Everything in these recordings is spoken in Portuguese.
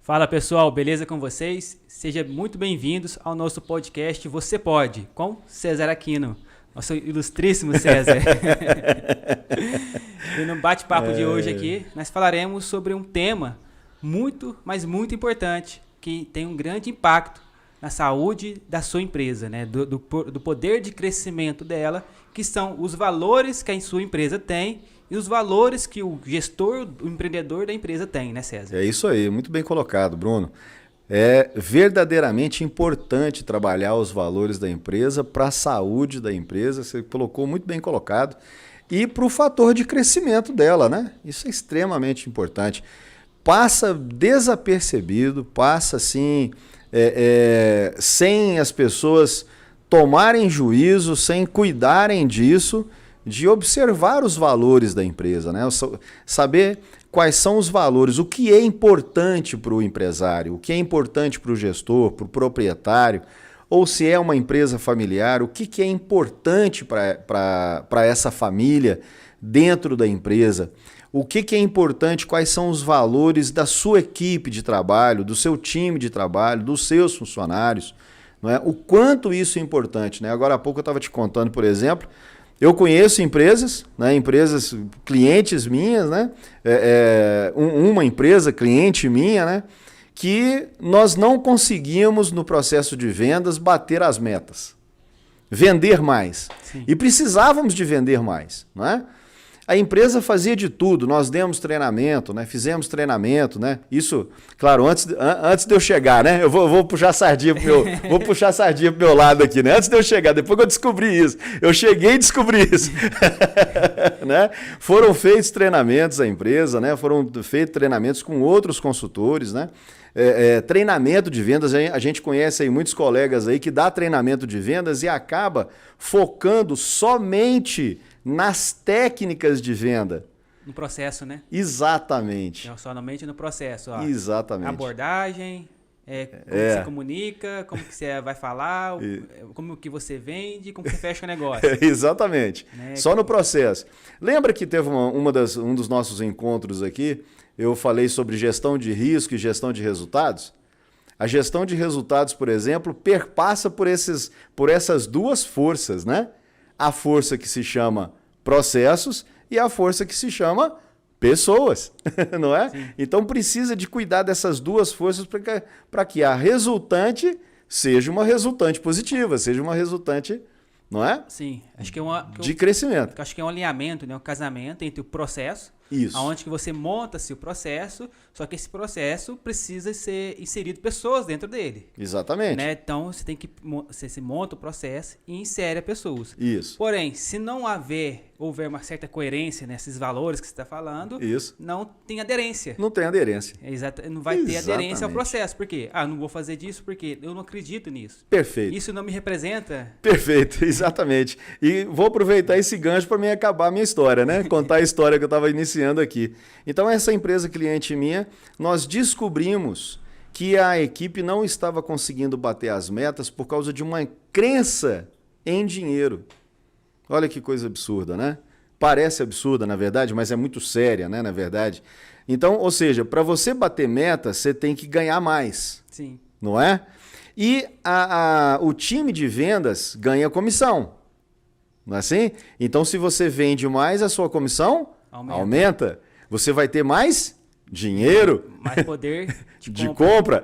Fala pessoal, beleza com vocês? Sejam muito bem-vindos ao nosso podcast Você Pode, com César Aquino, nosso ilustríssimo César. E no bate-papo de hoje aqui, nós falaremos sobre um tema muito, mas muito importante, que tem um grande impacto na saúde da sua empresa, né? Do poder de crescimento dela, que são os valores que a sua empresa tem e os valores que o gestor, o empreendedor da empresa tem, né, César? É isso aí, muito bem colocado, Bruno. É verdadeiramente importante trabalhar os valores da empresa para a saúde da empresa, você colocou muito bem colocado, e para o fator de crescimento dela, né? Isso é extremamente importante. Passa desapercebido, passa assim, sem as pessoas tomarem juízo, sem cuidarem disso, de observar os valores da empresa, né? Saber quais são os valores, o que é importante para o empresário, o que é importante para o gestor, para o proprietário, ou se é uma empresa familiar, o que é importante para essa família dentro da empresa, o que é importante, quais são os valores da sua equipe de trabalho, do seu time de trabalho, dos seus funcionários, não é? O quanto isso é importante, né? Agora há pouco eu estava te contando, por exemplo, eu conheço empresas, né, empresas clientes minhas, né, uma empresa cliente minha, né, que nós não conseguíamos no processo de vendas bater as metas, vender mais. Sim. E precisávamos de vender mais, não é? A empresa fazia de tudo, nós demos treinamento, né? Fizemos treinamento, né? Isso, claro, antes de eu chegar, né? Eu vou puxar sardinha pro meu lado aqui, né? Antes de eu chegar, depois que eu descobri isso. Eu cheguei e descobri isso. Né? Foram feitos treinamentos à empresa, né? Foram feitos treinamentos com outros consultores, né? Treinamento de vendas, a gente conhece aí muitos colegas aí que dá treinamento de vendas e acaba focando somente nas técnicas de venda. No processo, né? Exatamente. Somente no processo. Ó. Exatamente. Abordagem, como que você comunica, como que você vai falar, como que você vende, como que você fecha o negócio. Exatamente. Né? Só no processo. Lembra que teve um dos nossos encontros aqui, eu falei sobre gestão de risco e gestão de resultados? A gestão de resultados, por exemplo, perpassa por essas duas forças, né? A força que se chama processos e a força que se chama pessoas, não é? Sim. Então precisa de cuidar dessas duas forças para que a resultante seja uma resultante positiva, seja uma resultante, não é? Sim, acho que de crescimento. Acho que é um alinhamento, né? Um casamento entre o processo, onde que você monta-se o processo, só que esse processo precisa ser inserido pessoas dentro dele. Exatamente. Né? Então você se monta o processo e insere pessoas. Isso. Porém, se não houver uma certa coerência nesses valores que você está falando, não tem aderência. Não tem aderência. Não vai ter aderência ao processo. Por quê? Não vou fazer disso porque eu não acredito nisso. Perfeito. Isso não me representa. Perfeito, exatamente. E vou aproveitar esse gancho para acabar a minha história, né? Contar a história que eu estava iniciando aqui. Então, essa empresa cliente minha, nós descobrimos que a equipe não estava conseguindo bater as metas por causa de uma crença em dinheiro. Olha que coisa absurda, né? Parece absurda, na verdade, mas é muito séria, né, na verdade. Então, ou seja, para você bater meta, você tem que ganhar mais. Sim. Não é? E o time de vendas ganha comissão. Não é assim? Então, se você vende mais, a sua comissão aumenta. Você vai ter mais dinheiro. Mais poder de compra.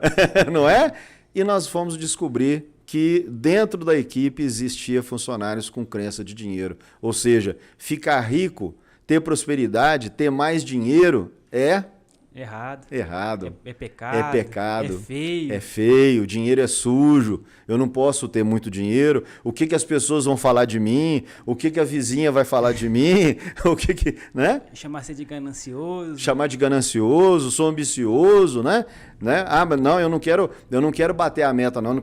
Não é? E nós fomos descobrir que dentro da equipe existia funcionários com crença de dinheiro. Ou seja, ficar rico, ter prosperidade, ter mais dinheiro é... Errado. É pecado. É pecado. É feio. É feio. Dinheiro é sujo. Eu não posso ter muito dinheiro. O que as pessoas vão falar de mim? O que a vizinha vai falar de mim? Né? Chamar você de ganancioso. Chamar de ganancioso, sou ambicioso, né? Mas não, eu não quero bater a meta, não. Eu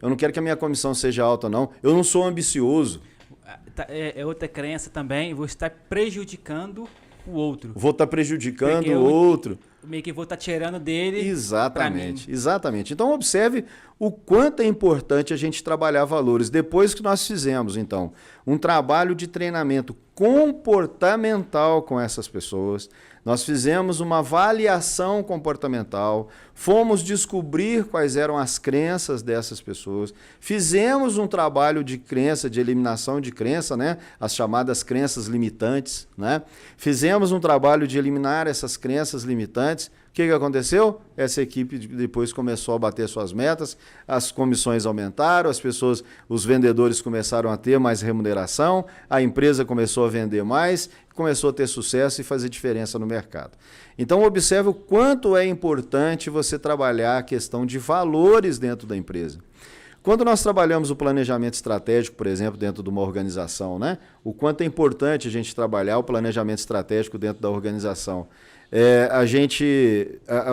não quero que a minha comissão seja alta, não. Eu não sou ambicioso. É outra crença também. Vou estar prejudicando o outro. Vou estar prejudicando o outro. Meio que vou estar tirando dele. Exatamente. Então observe o quanto é importante a gente trabalhar valores. Depois que nós fizemos, então, um trabalho de treinamento comportamental com essas pessoas, Nós fizemos uma avaliação comportamental, fomos descobrir quais eram as crenças dessas pessoas, fizemos um trabalho de crença, de eliminação de crença, né? As chamadas crenças limitantes, né? Fizemos um trabalho de eliminar essas crenças limitantes. O que aconteceu? Essa equipe depois começou a bater suas metas, as comissões aumentaram, as pessoas, os vendedores começaram a ter mais remuneração, a empresa começou a vender mais, começou a ter sucesso e fazer diferença no mercado. Então observe o quanto é importante você trabalhar a questão de valores dentro da empresa. Quando nós trabalhamos o planejamento estratégico, por exemplo, dentro de uma organização, né? O quanto é importante a gente trabalhar o planejamento estratégico dentro da organização.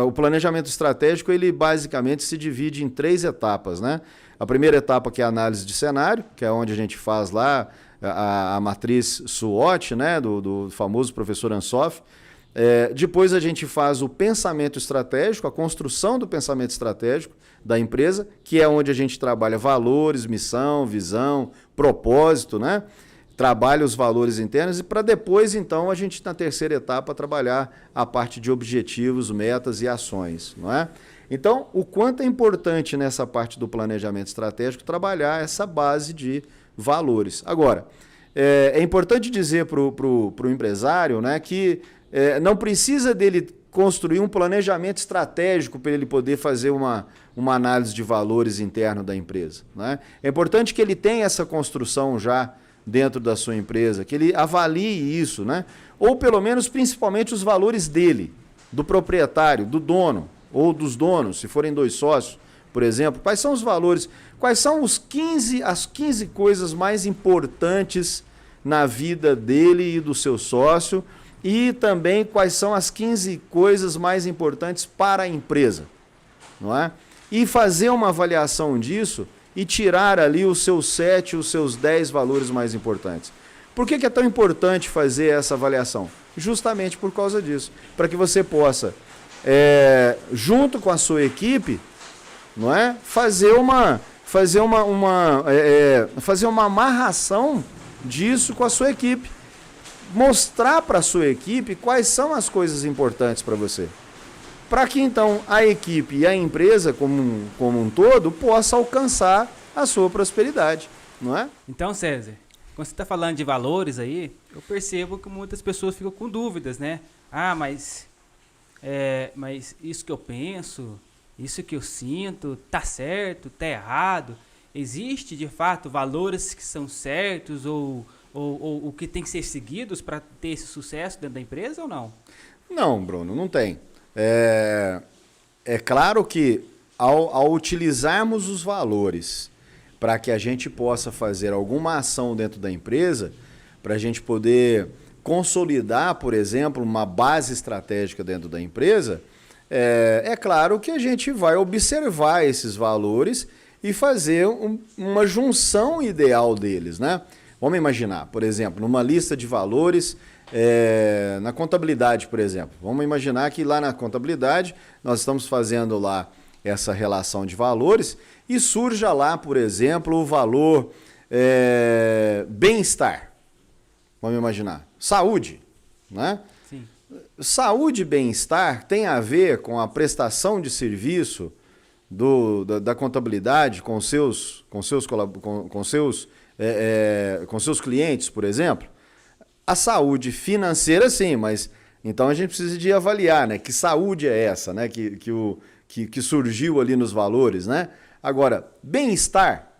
O planejamento estratégico, ele basicamente se divide em 3 etapas, né? A primeira etapa, que é a análise de cenário, que é onde a gente faz lá a matriz SWOT, né? do famoso professor Ansoff. Depois a gente faz o pensamento estratégico, a construção do pensamento estratégico da empresa, que é onde a gente trabalha valores, missão, visão, propósito, né? Trabalha os valores internos e para depois, então, a gente, na terceira etapa, trabalhar a parte de objetivos, metas e ações, não é? Então, o quanto é importante nessa parte do planejamento estratégico trabalhar essa base de valores. Agora, é importante dizer para o empresário, né, que não precisa dele construir um planejamento estratégico para ele poder fazer uma análise de valores interno da empresa, né? É importante que ele tenha essa construção já dentro da sua empresa, que ele avalie isso, né? Ou pelo menos, principalmente, os valores dele, do proprietário, do dono, ou dos donos, se forem 2 sócios, por exemplo. Quais são os valores, quais são as 15 coisas mais importantes na vida dele e do seu sócio, e também quais são as 15 coisas mais importantes para a empresa, não é? E fazer uma avaliação disso e tirar ali os seus 7, os seus 10 valores mais importantes. Por que é tão importante fazer essa avaliação? Justamente por causa disso, para que você possa, junto com a sua equipe, não é, fazer uma amarração disso com a sua equipe, mostrar para a sua equipe quais são as coisas importantes para você, para que então a equipe e a empresa como um todo possa alcançar a sua prosperidade, não é? Então, César, quando você está falando de valores aí, eu percebo que muitas pessoas ficam com dúvidas, né? Mas isso que eu penso, isso que eu sinto, tá certo, tá errado? Existe, de fato, valores que são certos ou que tem que ser seguidos para ter esse sucesso dentro da empresa ou não? Não, Bruno, não tem. É claro que ao utilizarmos os valores para que a gente possa fazer alguma ação dentro da empresa, para a gente poder consolidar, por exemplo, uma base estratégica dentro da empresa, é claro que a gente vai observar esses valores e fazer uma junção ideal deles, né? Vamos imaginar, por exemplo, numa lista de valores, na contabilidade, por exemplo. Vamos imaginar que lá na contabilidade nós estamos fazendo lá essa relação de valores e surja lá, por exemplo, o valor bem-estar. Vamos imaginar. Saúde, né? Sim. Saúde e bem-estar tem a ver com a prestação de serviço da contabilidade com seus clientes, por exemplo. A saúde financeira, sim, mas então a gente precisa de avaliar, né? Que saúde é essa, né? Que surgiu ali nos valores, né? Agora, bem-estar,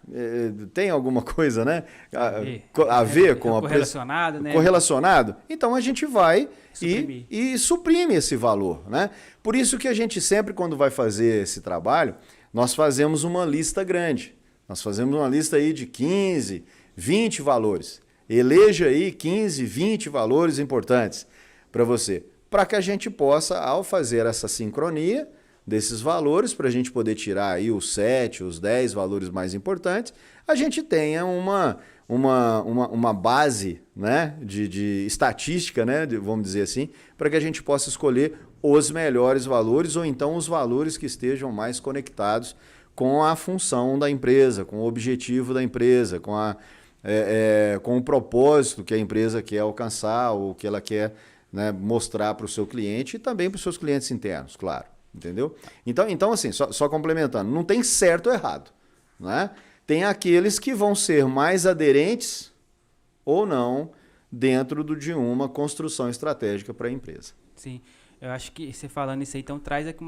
tem alguma coisa, né? A ver com a correlacionado, né? Correlacionado? Então a gente vai e suprime esse valor, né? Por isso que a gente sempre, quando vai fazer esse trabalho, nós fazemos uma lista grande. Nós fazemos uma lista aí de 15, 20 valores. Eleja aí 15, 20 valores importantes para você, para que a gente possa, ao fazer essa sincronia desses valores, para a gente poder tirar aí os 7, os 10 valores mais importantes, a gente tenha uma base, né, de estatística, né, vamos dizer assim, para que a gente possa escolher os melhores valores ou então os valores que estejam mais conectados com a função da empresa, com o objetivo da empresa, com o propósito que a empresa quer alcançar ou que ela quer né, mostrar para o seu cliente e também para os seus clientes internos, claro. Entendeu? Então assim, só complementando, não tem certo ou errado. Né? Tem aqueles que vão ser mais aderentes ou não dentro de uma construção estratégica para a empresa. Sim, eu acho que você falando isso aí, então traz aqui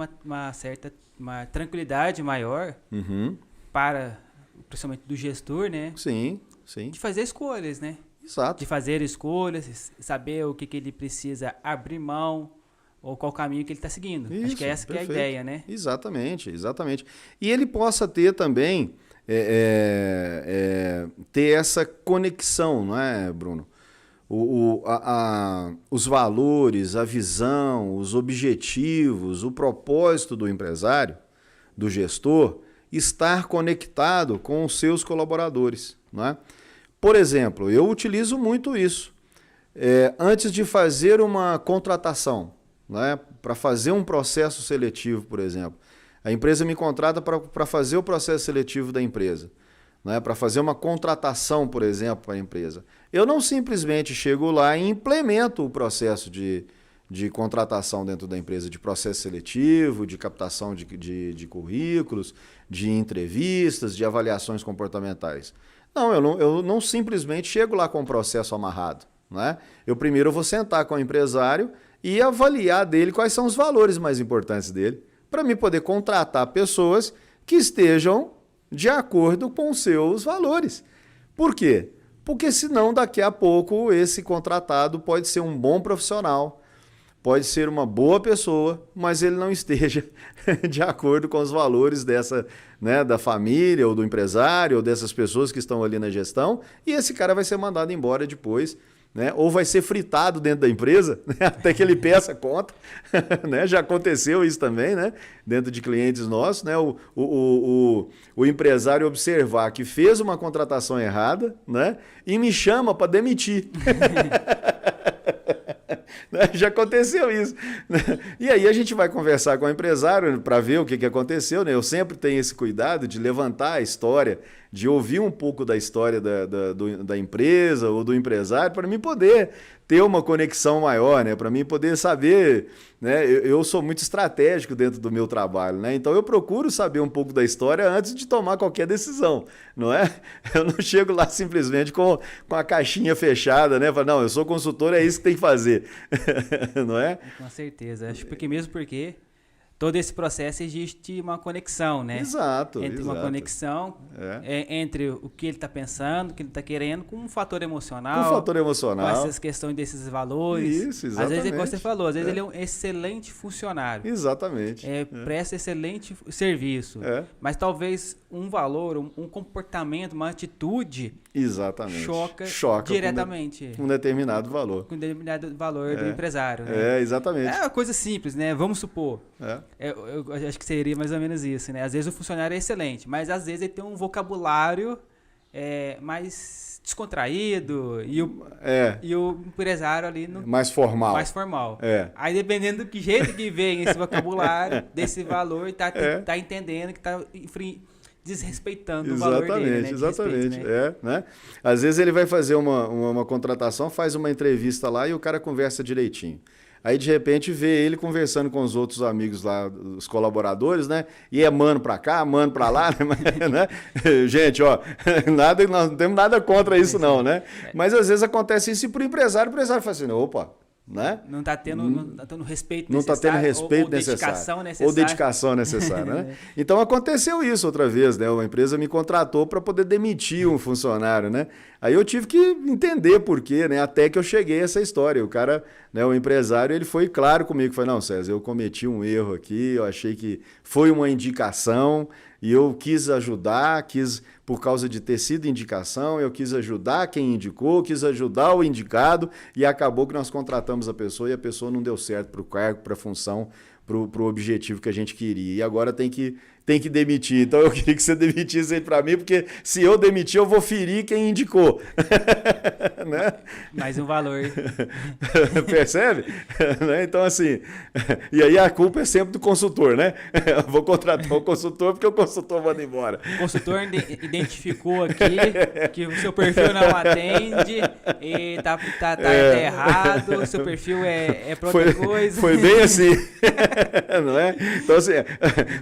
uma tranquilidade maior para, principalmente do gestor, né? Sim. De fazer escolhas, né? Exato. De fazer escolhas, saber o que ele precisa abrir mão ou qual caminho que ele está seguindo. Isso, acho que essa que é a ideia, né? Exatamente. E ele possa ter também, ter essa conexão, não é, Bruno? Os valores, a visão, os objetivos, o propósito do empresário, do gestor, estar conectado com os seus colaboradores. Não é? Por exemplo, eu utilizo muito isso. Antes de fazer uma contratação, né, para fazer um processo seletivo, por exemplo, a empresa me contrata para fazer o processo seletivo da empresa, né, para fazer uma contratação, por exemplo, para a empresa. Eu não simplesmente chego lá e implemento o processo de contratação dentro da empresa, de processo seletivo, de captação de currículos, de entrevistas, de avaliações comportamentais. Não, eu não simplesmente chego lá com o processo amarrado. Né? Eu primeiro vou sentar com o empresário e avaliar dele quais são os valores mais importantes dele, para mim poder contratar pessoas que estejam de acordo com os seus valores. Por quê? Porque senão daqui a pouco esse contratado pode ser um bom profissional, pode ser uma boa pessoa, mas ele não esteja de acordo com os valores dessa, né, da família ou do empresário ou dessas pessoas que estão ali na gestão, e esse cara vai ser mandado embora depois, né? Ou vai ser fritado dentro da empresa, né? Até que ele peça conta. Né? Já aconteceu isso também, né? Dentro de clientes nossos, né? O empresário observar que fez uma contratação errada, né? E me chama para demitir. Já aconteceu isso. E aí a gente vai conversar com o empresário para ver o que aconteceu. Né? Eu sempre tenho esse cuidado de levantar a história, de ouvir um pouco da história da empresa ou do empresário para mim poder ter uma conexão maior, né? Para mim poder saber, né? Eu sou muito estratégico dentro do meu trabalho, né? Então eu procuro saber um pouco da história antes de tomar qualquer decisão, não é? Eu não chego lá simplesmente com a caixinha fechada, né? Falo, não, eu sou consultor, é isso que tem que fazer, não é? Com certeza, acho que mesmo porque todo esse processo existe uma conexão, né? Exato. Uma conexão entre o que ele está pensando, o que ele está querendo, com um fator emocional. Com um fator emocional. Com essas questões desses valores. Isso, exatamente. Às vezes, como você falou, às vezes ele é um excelente funcionário. Exatamente. Presta excelente serviço. Mas talvez um valor, um comportamento, uma atitude... Exatamente. Choca diretamente. Com um determinado valor. Com um determinado valor do empresário. Né? Exatamente. É uma coisa simples, né? Vamos supor. Eu acho que seria mais ou menos isso, né? Às vezes o funcionário é excelente, mas às vezes ele tem um vocabulário mais descontraído e o empresário ali... mais formal. Mais formal. Aí dependendo do jeito que vem esse vocabulário, desse valor, tá entendendo que tá desrespeitando o valor dele, né? Exatamente. Respeito, né? Né? Às vezes ele vai fazer uma contratação, faz uma entrevista lá e o cara conversa direitinho. Aí, de repente, vê ele conversando com os outros amigos lá, os colaboradores, né? E é mano pra cá, mano pra lá, né? Gente, ó, nós não temos nada contra isso não, né? Mas, às vezes, acontece isso e pro empresário, o empresário fala assim, opa, né? Não está tendo respeito necessário. Não está tendo respeito necessário. Ou dedicação necessária. Né? Então aconteceu isso outra vez, né? Uma empresa me contratou para poder demitir um funcionário, né? Aí eu tive que entender por quê, né? Até que eu cheguei a essa história. O cara, né, o empresário, ele foi claro comigo, falou, não, César, eu cometi um erro aqui, eu achei que foi uma indicação e eu quis ajudar, por causa de ter sido indicação, eu quis ajudar quem indicou, quis ajudar o indicado e acabou que nós contratamos a pessoa e a pessoa não deu certo para o cargo, para a função, pro objetivo que a gente queria. E agora tem que demitir. Então eu queria que você demitisse ele para mim, porque se eu demitir, eu vou ferir quem indicou. Né? Mais um valor. Percebe? Então, assim, e aí a culpa é sempre do consultor, né? Eu vou contratar o consultor porque o consultor manda embora. O consultor identificou aqui que o seu perfil não atende e tá errado, o seu perfil é pra outra coisa. Foi bem assim. Não é? Então, assim,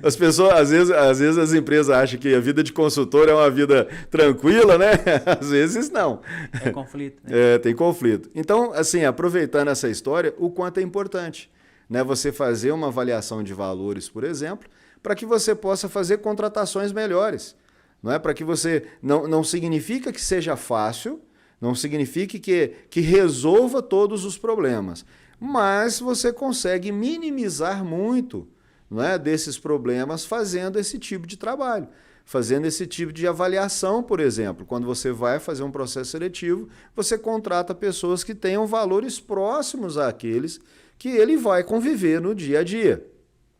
as pessoas, às vezes as empresas acham que a vida de consultor é uma vida tranquila, né? Às vezes não. É conflito. Né? Tem conflito. Então, assim, aproveitando essa história, o quanto é importante, né, você fazer uma avaliação de valores, por exemplo, para que você possa fazer contratações melhores. Não é? Para que você... Não significa que seja fácil, não significa que resolva todos os problemas, mas você consegue minimizar muito, não é, desses problemas fazendo esse tipo de trabalho, fazendo esse tipo de avaliação, por exemplo. Quando você vai fazer um processo seletivo, você contrata pessoas que tenham valores próximos àqueles que ele vai conviver no dia a dia.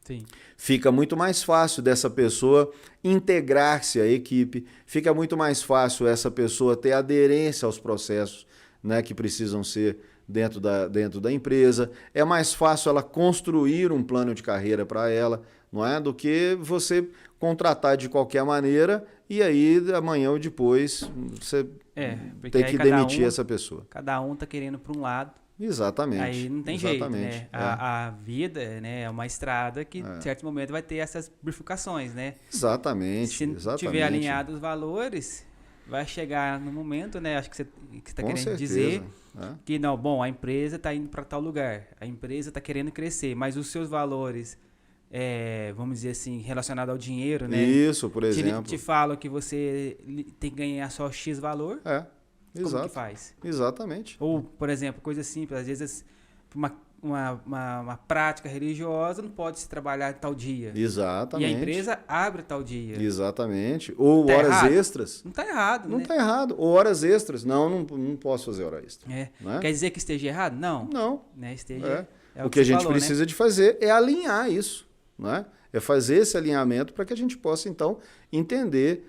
Sim. Fica muito mais fácil dessa pessoa integrar-se à equipe, fica muito mais fácil essa pessoa ter aderência aos processos, né, que precisam ser dentro da empresa. É mais fácil ela construir um plano de carreira para ela, não é? Do que você contratar de qualquer maneira e aí amanhã ou depois você tem que demitir essa pessoa. Cada um está querendo para um lado. Exatamente. Aí não tem jeito, né? A vida, né, é uma estrada que em certo momento vai ter essas bifurcações, né? Exatamente. Se tiver alinhado os valores, vai chegar no momento, né? Acho que você está querendo dizer que não, bom, a empresa está indo para tal lugar, a empresa está querendo crescer, mas os seus valores, vamos dizer assim, relacionados ao dinheiro, né? Isso, por exemplo. Te falam que você tem que ganhar só X valor. Exato. Como que faz? Exatamente. Ou, por exemplo, coisa simples, às vezes uma prática religiosa não pode se trabalhar tal dia. Exatamente. E a empresa abre tal dia. Exatamente. Ou tá horas errado? Extras. Não está errado, Não né? está errado. Ou horas extras. Não posso fazer hora extra. Né? Né? Quer dizer que esteja errado? Não. Não. Né? Esteja, o que a gente precisa de fazer é alinhar isso. Né? É fazer esse alinhamento para que a gente possa, então, entender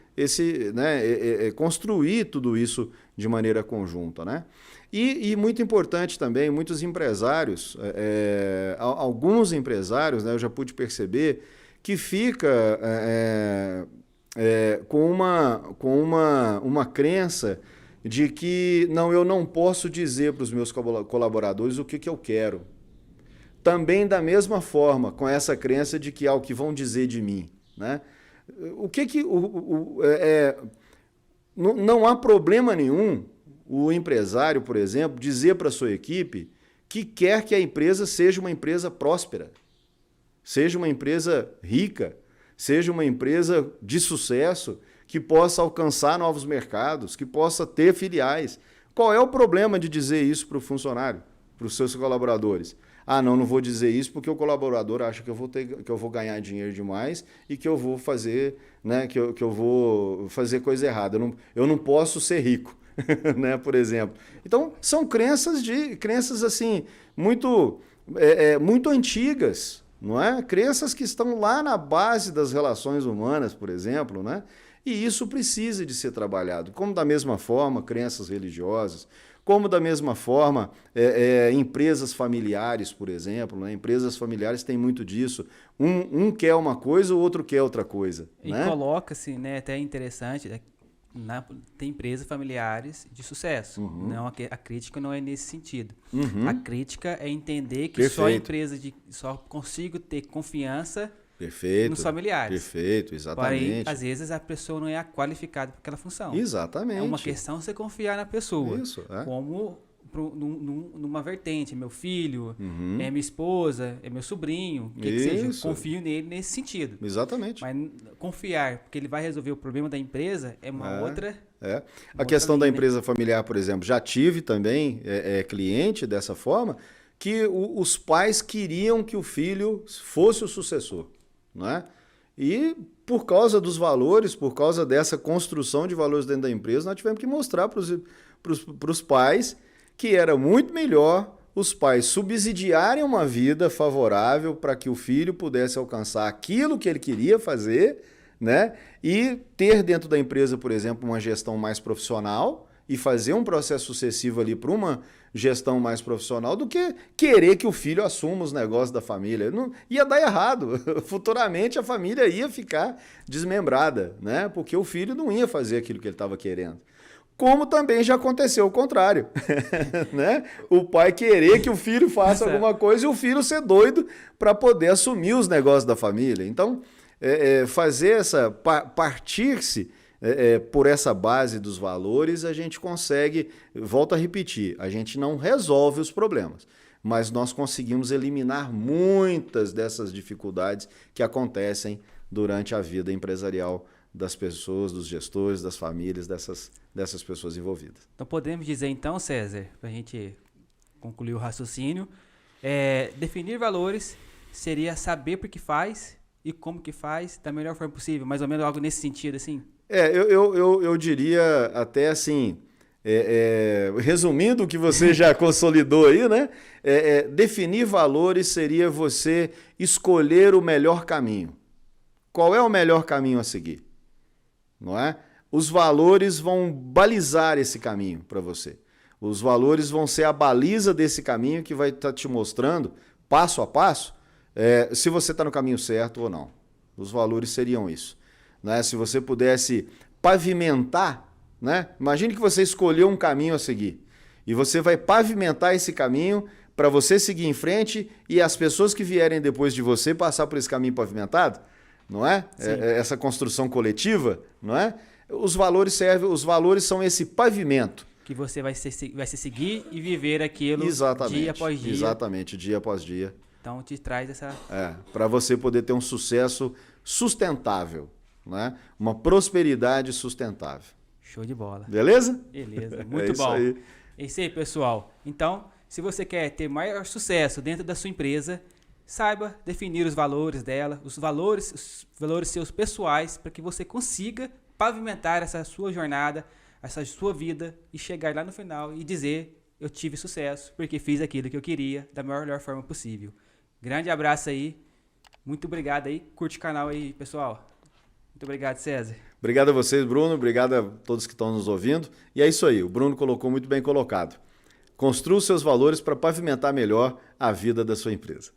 construir tudo isso de maneira conjunta. Né? E muito importante também, muitos empresários, alguns empresários, né, eu já pude perceber, que fica com uma crença de que eu não posso dizer para os meus colaboradores o que eu quero. Também da mesma forma, com essa crença de que o que vão dizer de mim. Né? Não há problema nenhum o empresário, por exemplo, dizer para a sua equipe que quer que a empresa seja uma empresa próspera, seja uma empresa rica, seja uma empresa de sucesso, que possa alcançar novos mercados, que possa ter filiais. Qual é o problema de dizer isso para o funcionário, para os seus colaboradores? Não vou dizer isso porque o colaborador acha que eu vou ganhar dinheiro demais e que eu vou fazer, né, que eu vou fazer coisa errada. Eu não posso ser rico, né, por exemplo. Então, são crenças assim, muito antigas, não é? Crenças que estão lá na base das relações humanas, por exemplo, né? E isso precisa de ser trabalhado. Como da mesma forma, crenças religiosas, como da mesma forma, empresas familiares, por exemplo, né? Empresas familiares têm muito disso. Um quer uma coisa, o outro quer outra coisa. E né? Coloca-se, né, até interessante, tem empresas familiares de sucesso. Uhum. Não, a crítica não é nesse sentido. Uhum. A crítica é entender que Perfeito. só empresas só consigo ter confiança nos familiares. Perfeito, exatamente. Porém, às vezes a pessoa não é qualificada para aquela função. Exatamente. É uma questão você confiar na pessoa. Isso, como numa vertente, é meu filho, Uhum. é minha esposa, é meu sobrinho, que seja, confio nele nesse sentido. Exatamente. Mas confiar, porque ele vai resolver o problema da empresa, é uma outra... A questão da empresa familiar, por exemplo, já tive também cliente dessa forma, que os pais queriam que o filho fosse o sucessor. Não é? E por causa dos valores, por causa dessa construção de valores dentro da empresa, nós tivemos que mostrar para os pais que era muito melhor os pais subsidiarem uma vida favorável para que o filho pudesse alcançar aquilo que ele queria fazer, né? E ter dentro da empresa, por exemplo, uma gestão mais profissional e fazer um processo sucessivo ali para uma gestão mais profissional do que querer que o filho assuma os negócios da família. Não, ia dar errado. Futuramente a família ia ficar desmembrada, né? Porque o filho não ia fazer aquilo que ele estava querendo. Como também já aconteceu o contrário, né? O pai querer que o filho faça alguma coisa e o filho ser doido para poder assumir os negócios da família. Então, fazer essa partir-se por essa base dos valores, a gente consegue, volto a repetir, a gente não resolve os problemas, mas nós conseguimos eliminar muitas dessas dificuldades que acontecem durante a vida empresarial das pessoas, dos gestores, das famílias, dessas pessoas envolvidas. Então podemos dizer então, César, para a gente concluir o raciocínio, definir valores seria saber por que faz e como que faz da melhor forma possível, mais ou menos algo nesse sentido, assim? Eu diria até assim, resumindo o que você já consolidou aí, né? Definir valores seria você escolher o melhor caminho. Qual é o melhor caminho a seguir? Não é? Os valores vão balizar esse caminho para você. Os valores vão ser a baliza desse caminho que vai estar te mostrando, passo a passo, se você está no caminho certo ou não. Os valores seriam isso. Né? Se você pudesse pavimentar, né? Imagine que você escolheu um caminho a seguir e você vai pavimentar esse caminho para você seguir em frente e as pessoas que vierem depois de você passar por esse caminho pavimentado, não é? Essa construção coletiva, não é? Os valores são esse pavimento. Que você vai se seguir e viver aquilo dia após dia. Exatamente, dia após dia. Então te traz essa... para você poder ter um sucesso sustentável, né? Uma prosperidade sustentável. Show de bola. Beleza? Beleza, muito bom. É isso aí, pessoal. Então, se você quer ter maior sucesso dentro da sua empresa, saiba definir os valores dela, os valores seus pessoais, para que você consiga pavimentar essa sua jornada, essa sua vida e chegar lá no final e dizer: eu tive sucesso porque fiz aquilo que eu queria da melhor forma possível. Grande abraço aí. Muito obrigado aí. Curte o canal aí, pessoal. Muito obrigado, César. Obrigado a vocês, Bruno. Obrigado a todos que estão nos ouvindo. E é isso aí. O Bruno colocou muito bem colocado. Construa os seus valores para pavimentar melhor a vida da sua empresa.